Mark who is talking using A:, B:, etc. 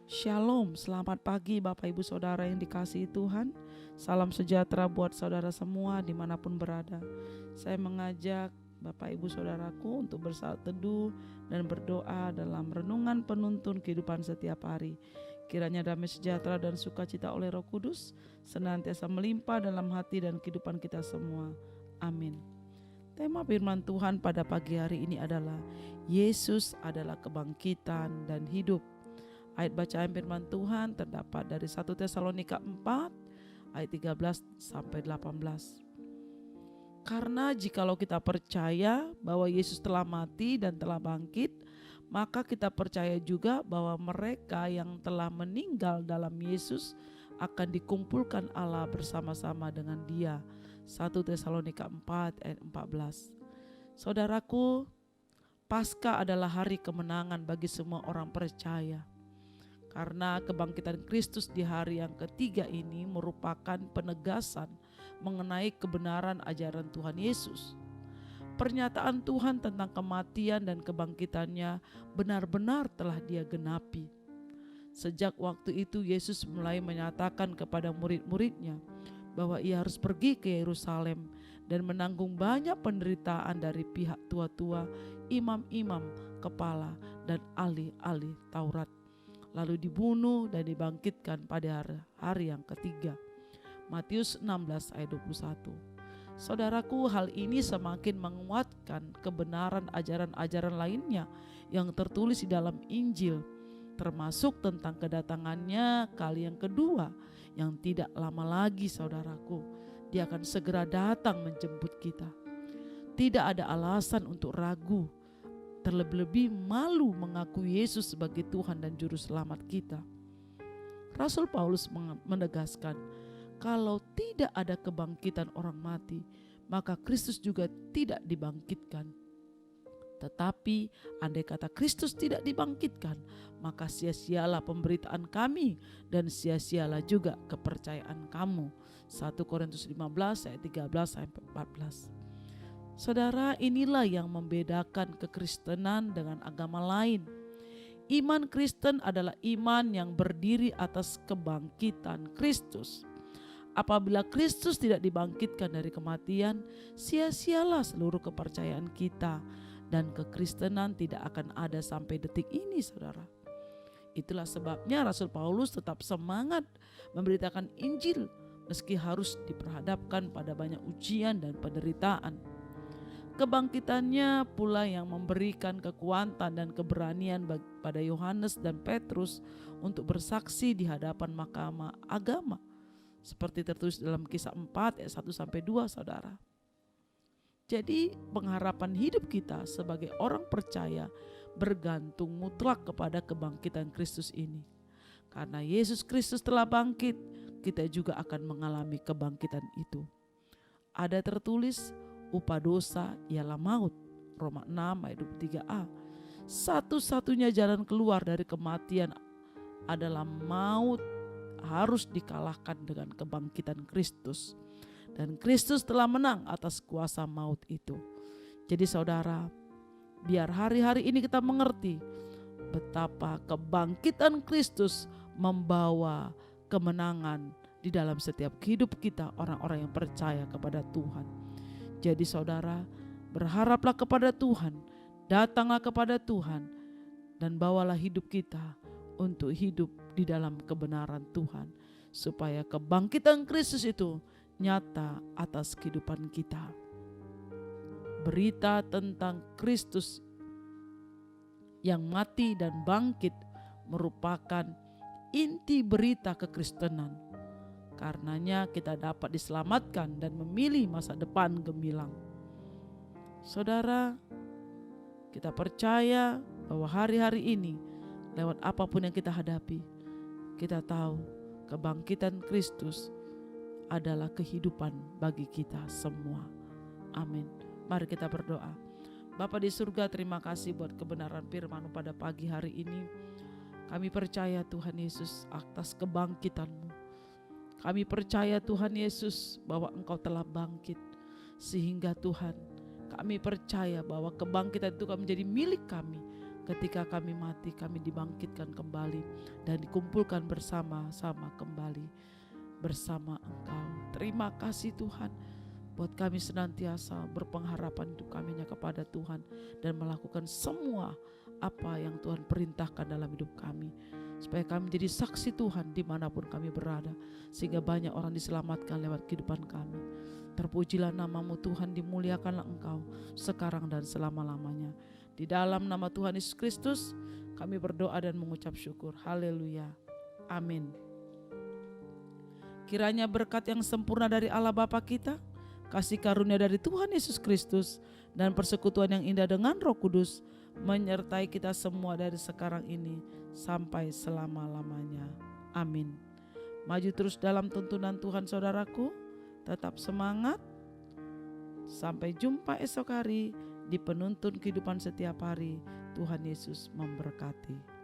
A: Shalom, selamat pagi Bapak Ibu Saudara yang dikasihi Tuhan. Salam sejahtera buat saudara semua dimanapun berada. Saya mengajak Bapak Ibu Saudaraku untuk bersaat teduh dan berdoa dalam renungan penuntun kehidupan setiap hari. Kiranya damai sejahtera dan sukacita oleh Roh Kudus senantiasa melimpah dalam hati dan kehidupan kita semua. Amin. Tema firman Tuhan pada pagi hari ini adalah Yesus adalah kebangkitan dan hidup. Ayat bacaan firman Tuhan terdapat dari 1 Tesalonika 4 ayat 13 sampai 18. Karena jikalau kita percaya bahwa Yesus telah mati dan telah bangkit, maka kita percaya juga bahwa mereka yang telah meninggal dalam Yesus akan dikumpulkan Allah bersama-sama dengan Dia. 1 Tesalonika 4 ayat 14. Saudaraku, Paskah adalah hari kemenangan bagi semua orang percaya. Karena kebangkitan Kristus di hari yang ketiga ini merupakan penegasan mengenai kebenaran ajaran Tuhan Yesus. Pernyataan Tuhan tentang kematian dan kebangkitannya benar-benar telah Dia genapi. Sejak waktu itu Yesus mulai menyatakan kepada murid-muridnya bahwa Ia harus pergi ke Yerusalem dan menanggung banyak penderitaan dari pihak tua-tua, imam-imam, kepala, dan ahli-ahli Taurat, lalu dibunuh dan dibangkitkan pada hari yang ketiga. Matius 16 ayat 21. Saudaraku, hal ini semakin menguatkan kebenaran ajaran-ajaran lainnya yang tertulis di dalam Injil, termasuk tentang kedatangannya kali yang kedua yang tidak lama lagi. Saudaraku, Dia akan segera datang menjemput kita. Tidak ada alasan untuk ragu, terlebih-lebih malu mengakui Yesus sebagai Tuhan dan Juru Selamat kita. Rasul Paulus menegaskan, kalau tidak ada kebangkitan orang mati, maka Kristus juga tidak dibangkitkan. Tetapi andai kata Kristus tidak dibangkitkan, maka sia-sialah pemberitaan kami dan sia-sialah juga kepercayaan kamu. 1 Korintus 15 ayat 13 sampai 14. Saudara, inilah yang membedakan kekristenan dengan agama lain. Iman Kristen adalah iman yang berdiri atas kebangkitan Kristus. Apabila Kristus tidak dibangkitkan dari kematian, sia-sialah seluruh kepercayaan kita, dan kekristenan tidak akan ada sampai detik ini, saudara. Itulah sebabnya Rasul Paulus tetap semangat memberitakan Injil meski harus diperhadapkan pada banyak ujian dan penderitaan. Kebangkitannya pula yang memberikan kekuatan dan keberanian pada Yohanes dan Petrus untuk bersaksi di hadapan mahkamah agama, seperti tertulis dalam Kisah 4 ayat 1 sampai 2, saudara. Jadi pengharapan hidup kita sebagai orang percaya bergantung mutlak kepada kebangkitan Kristus ini. Karena Yesus Kristus telah bangkit, kita juga akan mengalami kebangkitan itu. Ada tertulis, upah dosa ialah maut. Roma 6 ayat 23a. Satu-satunya jalan keluar dari kematian adalah maut harus dikalahkan dengan kebangkitan Kristus. Dan Kristus telah menang atas kuasa maut itu. Jadi saudara, biar hari-hari ini kita mengerti betapa kebangkitan Kristus membawa kemenangan di dalam setiap hidup kita, orang-orang yang percaya kepada Tuhan. Jadi saudara, berharaplah kepada Tuhan, datanglah kepada Tuhan, dan bawalah hidup kita untuk hidup di dalam kebenaran Tuhan, supaya kebangkitan Kristus itu nyata atas kehidupan kita. Berita tentang Kristus yang mati dan bangkit merupakan inti berita kekristenan. Karenanya kita dapat diselamatkan dan memilih masa depan gemilang. Saudara, kita percaya bahwa hari-hari ini lewat apapun yang kita hadapi, kita tahu kebangkitan Kristus adalah kehidupan bagi kita semua. Amin. Mari kita berdoa. Bapa di surga, terima kasih buat kebenaran firman-Mu pada pagi hari ini. Kami percaya Tuhan Yesus atas kebangkitan-Mu. Kami percaya Tuhan Yesus bahwa Engkau telah bangkit. Sehingga Tuhan, kami percaya bahwa kebangkitan itu akan menjadi milik kami. ketika kami mati, kami dibangkitkan kembali dan dikumpulkan bersama-sama kembali bersama Engkau. Terima kasih Tuhan, buat kami senantiasa berpengharapan hidup kami kepada Tuhan dan melakukan semua apa yang Tuhan perintahkan dalam hidup kami, supaya kami jadi saksi Tuhan dimanapun kami berada, sehingga banyak orang diselamatkan lewat kehidupan kami. Terpujilah namamu Tuhan, dimuliakanlah Engkau sekarang dan selama-lamanya. Di dalam nama Tuhan Yesus Kristus kami berdoa dan mengucap syukur. Haleluya. Amin. Kiranya berkat yang sempurna dari Allah Bapa kita, kasih karunia dari Tuhan Yesus Kristus, dan persekutuan yang indah dengan Roh Kudus menyertai kita semua dari sekarang ini sampai selama-lamanya. Amin. Maju terus dalam tuntunan Tuhan saudaraku, tetap semangat. Sampai jumpa esok hari di penuntun kehidupan setiap hari. Tuhan Yesus memberkati.